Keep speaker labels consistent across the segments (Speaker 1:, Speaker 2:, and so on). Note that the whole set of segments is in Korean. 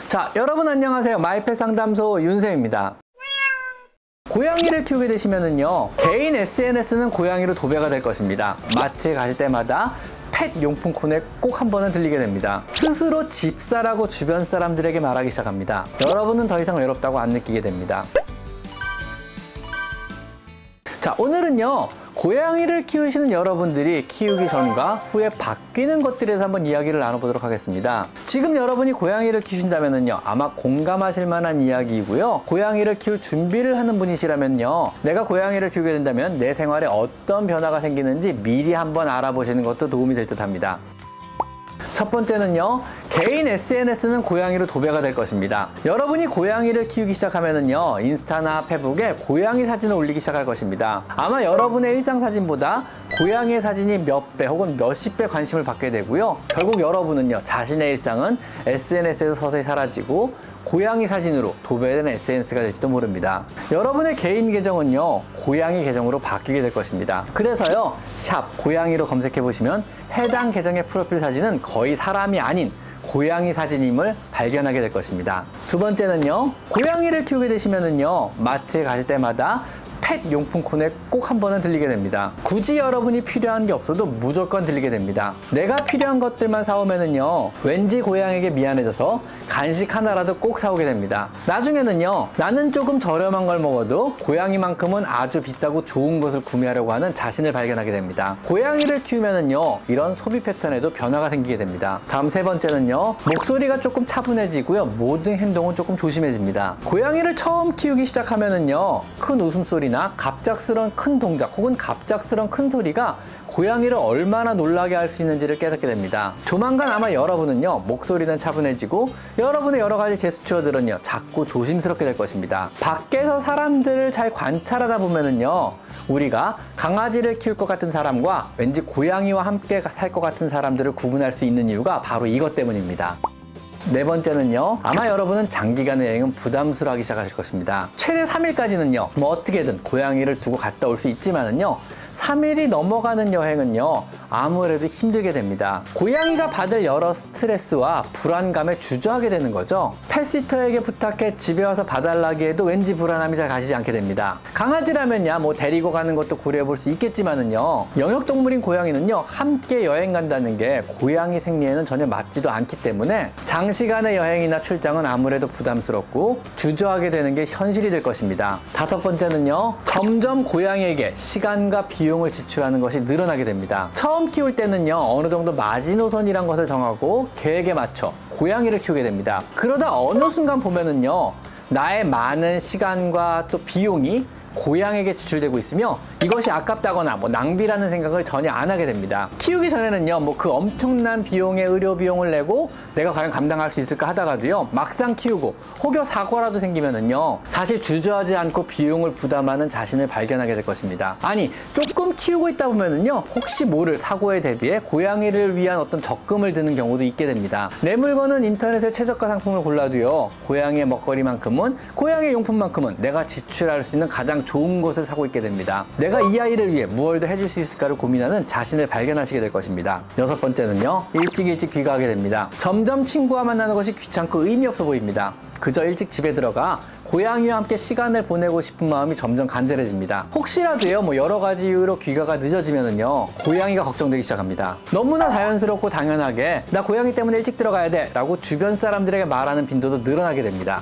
Speaker 1: 자, 여러분 안녕하세요. 마이펫 상담소 윤쌤입니다. 고양이를 키우게 되시면은요, 개인 SNS는 고양이로 도배가 될 것입니다. 마트에 가실 때마다 펫 용품 코너에 꼭 한 번은 들리게 됩니다. 스스로 집사라고 주변 사람들에게 말하기 시작합니다. 여러분은 더 이상 외롭다고 안 느끼게 됩니다. 자, 오늘은요, 고양이를 키우시는 여러분들이 키우기 전과 후에 바뀌는 것들에 대해서 한번 이야기를 나눠보도록 하겠습니다. 지금 여러분이 고양이를 키우신다면요, 아마 공감하실 만한 이야기이고요. 고양이를 키울 준비를 하는 분이시라면요, 내가 고양이를 키우게 된다면 내 생활에 어떤 변화가 생기는지 미리 한번 알아보시는 것도 도움이 될 듯 합니다. 첫 번째는요, 개인 SNS는 고양이로 도배가 될 것입니다. 여러분이 고양이를 키우기 시작하면은요, 인스타나 페북에 고양이 사진을 올리기 시작할 것입니다. 아마 여러분의 일상 사진보다 고양이의 사진이 몇 배 혹은 몇십 배 관심을 받게 되고요. 결국 여러분은요, 자신의 일상은 SNS에서 서서히 사라지고 고양이 사진으로 도배된 SNS가 될지도 모릅니다. 여러분의 개인 계정은요, 고양이 계정으로 바뀌게 될 것입니다. 그래서요, 샵 고양이로 검색해 보시면 해당 계정의 프로필 사진은 거의 사람이 아닌 고양이 사진임을 발견하게 될 것입니다. 두 번째는요, 고양이를 키우게 되시면은요, 마트에 가실 때마다 펫 용품 코너에 꼭 한 번은 들리게 됩니다. 굳이 여러분이 필요한 게 없어도 무조건 들리게 됩니다. 내가 필요한 것들만 사오면은요, 왠지 고양이에게 미안해져서 간식 하나라도 꼭 사오게 됩니다. 나중에는요, 나는 조금 저렴한 걸 먹어도 고양이만큼은 아주 비싸고 좋은 것을 구매하려고 하는 자신을 발견하게 됩니다. 고양이를 키우면은요, 이런 소비 패턴에도 변화가 생기게 됩니다. 다음 세 번째는요, 목소리가 조금 차분해지고요, 모든 행동은 조금 조심해집니다. 고양이를 처음 키우기 시작하면은요, 큰 웃음소리나 갑작스러운 큰 동작 혹은 갑작스러운 큰 소리가 고양이를 얼마나 놀라게 할 수 있는지를 깨닫게 됩니다. 조만간 아마 여러분은요, 목소리는 차분해지고 여러분의 여러 가지 제스처들은요, 작고 조심스럽게 될 것입니다. 밖에서 사람들을 잘 관찰하다 보면은요, 우리가 강아지를 키울 것 같은 사람과 왠지 고양이와 함께 살 것 같은 사람들을 구분할 수 있는 이유가 바로 이것 때문입니다. 네 번째는요, 아마 여러분은 장기간의 여행은 부담스러워하기 시작하실 것입니다. 최대 3일까지는요, 뭐 어떻게든 고양이를 두고 갔다 올 수 있지만은요, 3일이 넘어가는 여행은요, 아무래도 힘들게 됩니다. 고양이가 받을 여러 스트레스와 불안감에 주저하게 되는 거죠. 펫시터에게 부탁해 집에 와서 봐달라기 해도 왠지 불안함이 잘 가시지 않게 됩니다. 강아지라면야 뭐 데리고 가는 것도 고려해 볼 수 있겠지만은요, 영역동물인 고양이는요, 함께 여행 간다는 게 고양이 생리에는 전혀 맞지도 않기 때문에 장시간의 여행이나 출장은 아무래도 부담스럽고 주저하게 되는 게 현실이 될 것입니다. 다섯 번째는요, 점점 고양이에게 시간과 비용을 지출하는 것이 늘어나게 됩니다. 처음 키울 때는요, 어느 정도 마지노선이란 것을 정하고 계획에 맞춰 고양이를 키우게 됩니다. 그러다 어느 순간 보면은요, 나의 많은 시간과 또 비용이 고양이에게 지출되고 있으며 이것이 아깝다거나 뭐 낭비라는 생각을 전혀 안 하게 됩니다. 키우기 전에는요, 뭐 그 엄청난 비용의 의료 비용을 내고 내가 과연 감당할 수 있을까 하다가도요, 막상 키우고 혹여 사고라도 생기면은요, 사실 주저하지 않고 비용을 부담하는 자신을 발견하게 될 것입니다. 아니, 조금 키우고 있다 보면은요, 혹시 모를 사고에 대비해 고양이를 위한 어떤 적금을 드는 경우도 있게 됩니다. 내 물건은 인터넷에 최저가 상품을 골라도요, 고양이의 먹거리만큼은, 고양이 용품만큼은 내가 지출할 수 있는 가장 좋은 것을 사고 있게 됩니다. 내가 이 아이를 위해 무엇을 더 해줄 수 있을까를 고민하는 자신을 발견하시게 될 것입니다. 여섯 번째는요, 일찍 귀가하게 됩니다. 점점 친구와 만나는 것이 귀찮고 의미 없어 보입니다. 그저 일찍 집에 들어가 고양이와 함께 시간을 보내고 싶은 마음이 점점 간절해집니다. 혹시라도요, 뭐 여러 가지 이유로 귀가가 늦어지면은요, 고양이가 걱정되기 시작합니다. 너무나 자연스럽고 당연하게 나 고양이 때문에 일찍 들어가야 돼 라고 주변 사람들에게 말하는 빈도도 늘어나게 됩니다.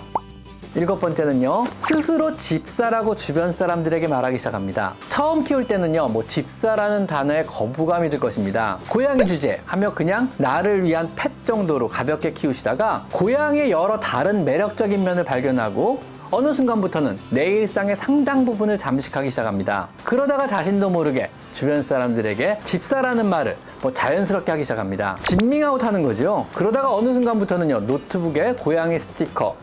Speaker 1: 일곱 번째는요, 스스로 집사라고 주변 사람들에게 말하기 시작합니다. 처음 키울 때는요, 뭐 집사라는 단어에 거부감이 들 것입니다. 고양이 주제 하며 그냥 나를 위한 펫 정도로 가볍게 키우시다가 고양이의 여러 다른 매력적인 면을 발견하고 어느 순간부터는 내 일상의 상당 부분을 잠식하기 시작합니다. 그러다가 자신도 모르게 주변 사람들에게 집사라는 말을 자연스럽게 하기 시작합니다. 진밍아웃 하는 거죠. 그러다가 어느 순간부터는요, 노트북에 고양이 스티커,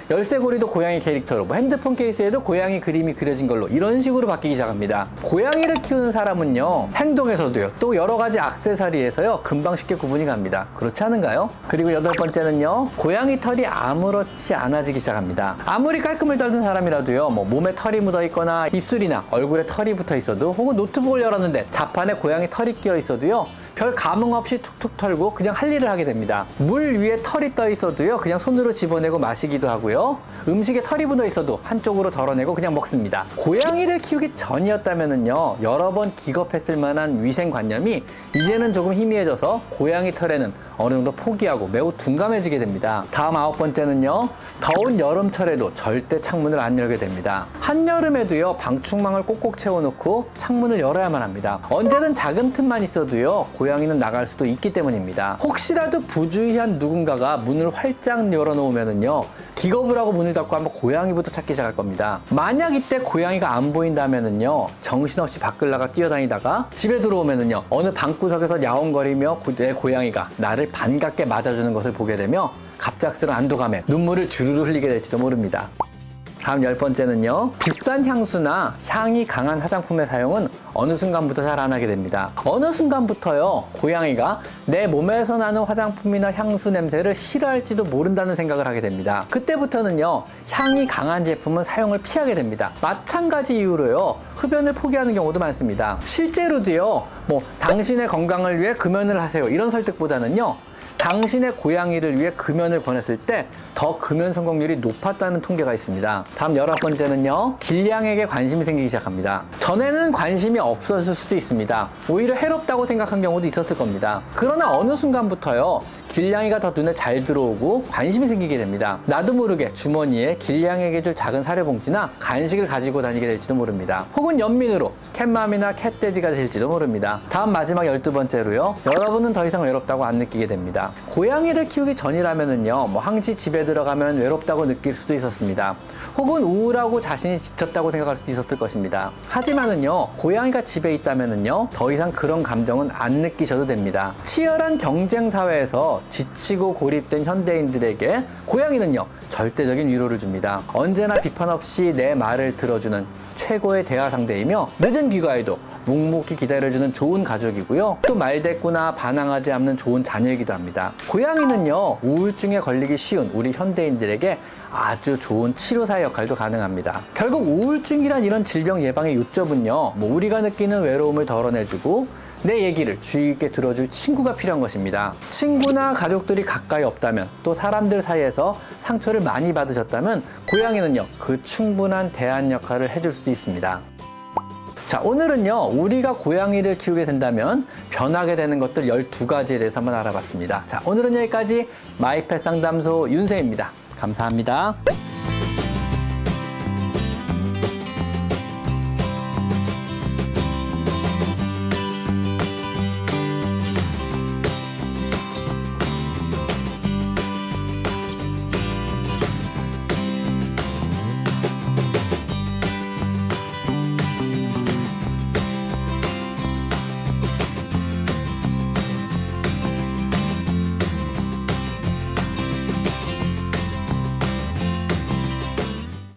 Speaker 1: 열쇠고리도 고양이 캐릭터로, 핸드폰 케이스에도 고양이 그림이 그려진 걸로 이런 식으로 바뀌기 시작합니다. 고양이를 키우는 사람은요, 행동에서도요, 또 여러 가지 액세서리에서요, 금방 쉽게 구분이 갑니다. 그렇지 않은가요? 그리고 여덟 번째는요, 고양이 털이 아무렇지 않아지기 시작합니다. 아무리 깔끔을 떨던 사람이라도요, 몸에 털이 묻어 있거나 입술이나 얼굴에 털이 붙어 있어도, 혹은 노트북을 열었는데 자판에 고양이 털이 끼어 있어도요, 별 감흥 없이 툭툭 털고 그냥 할 일을 하게 됩니다. 물 위에 털이 떠 있어도요, 그냥 손으로 집어내고 마시기도 하고요. 음식에 털이 묻어 있어도 한쪽으로 덜어내고 그냥 먹습니다. 고양이를 키우기 전이었다면은요, 여러 번 기겁했을 만한 위생관념이 이제는 조금 희미해져서 고양이 털에는 어느 정도 포기하고 매우 둔감해지게 됩니다. 다음 9번째는요, 더운 여름철에도 절대 창문을 안 열게 됩니다. 한여름에도요, 방충망을 꼭꼭 채워놓고 창문을 열어야만 합니다. 언제든 작은 틈만 있어도요, 고양이는 나갈 수도 있기 때문입니다. 혹시라도 부주의한 누군가가 문을 활짝 열어놓으면은요, 기겁을 하고 문을 닫고 한번 고양이부터 찾기 시작할 겁니다. 만약 이때 고양이가 안 보인다면은요, 정신없이 밖을 나가 뛰어다니다가 집에 들어오면은요, 어느 방구석에서 야옹거리며 내 고양이가 나를 반갑게 맞아주는 것을 보게 되며 갑작스러운 안도감에 눈물을 주르르 흘리게 될지도 모릅니다. 다음 10번째는요, 비싼 향수나 향이 강한 화장품의 사용은 어느 순간부터 잘 안 하게 됩니다. 어느 순간부터요, 고양이가 내 몸에서 나는 화장품이나 향수 냄새를 싫어할지도 모른다는 생각을 하게 됩니다. 그때부터는요, 향이 강한 제품은 사용을 피하게 됩니다. 마찬가지 이유로요, 흡연을 포기하는 경우도 많습니다. 실제로도요, 당신의 건강을 위해 금연을 하세요, 이런 설득보다는요, 당신의 고양이를 위해 금연을 권했을 때 더 금연 성공률이 높았다는 통계가 있습니다. 다음 11번째는요, 길냥에게 관심이 생기기 시작합니다. 전에는 관심이 없었을 수도 있습니다. 오히려 해롭다고 생각한 경우도 있었을 겁니다. 그러나 어느 순간부터요, 길냥이가 더 눈에 잘 들어오고 관심이 생기게 됩니다. 나도 모르게 주머니에 길냥이에게 줄 작은 사료봉지나 간식을 가지고 다니게 될지도 모릅니다. 혹은 연민으로 캣맘이나 캣데디가 될지도 모릅니다. 다음 마지막 12번째로요, 여러분은 더 이상 외롭다고 안 느끼게 됩니다. 고양이를 키우기 전이라면은요, 항시 집에 들어가면 외롭다고 느낄 수도 있었습니다. 혹은 우울하고 자신이 지쳤다고 생각할 수도 있었을 것입니다. 하지만은요, 고양이가 집에 있다면은요, 더 이상 그런 감정은 안 느끼셔도 됩니다. 치열한 경쟁 사회에서 지치고 고립된 현대인들에게 고양이는요, 절대적인 위로를 줍니다. 언제나 비판 없이 내 말을 들어주는 최고의 대화 상대이며 늦은 귀가에도 묵묵히 기다려주는 좋은 가족이고요. 또 말대꾸나 반항하지 않는 좋은 자녀이기도 합니다. 고양이는요, 우울증에 걸리기 쉬운 우리 현대인들에게 아주 좋은 치료사의 역할도 가능합니다. 결국 우울증이란 이런 질병 예방의 요점은요, 우리가 느끼는 외로움을 덜어내주고 내 얘기를 주의 있게 들어줄 친구가 필요한 것입니다. 친구나 가족들이 가까이 없다면, 또 사람들 사이에서 상처를 많이 받으셨다면 고양이는요, 그 충분한 대안 역할을 해줄 수도 있습니다. 자, 오늘은요, 우리가 고양이를 키우게 된다면 변하게 되는 것들 12가지에 대해서 한번 알아봤습니다. 자, 오늘은 여기까지 마이펫 상담소 윤세입니다. 감사합니다.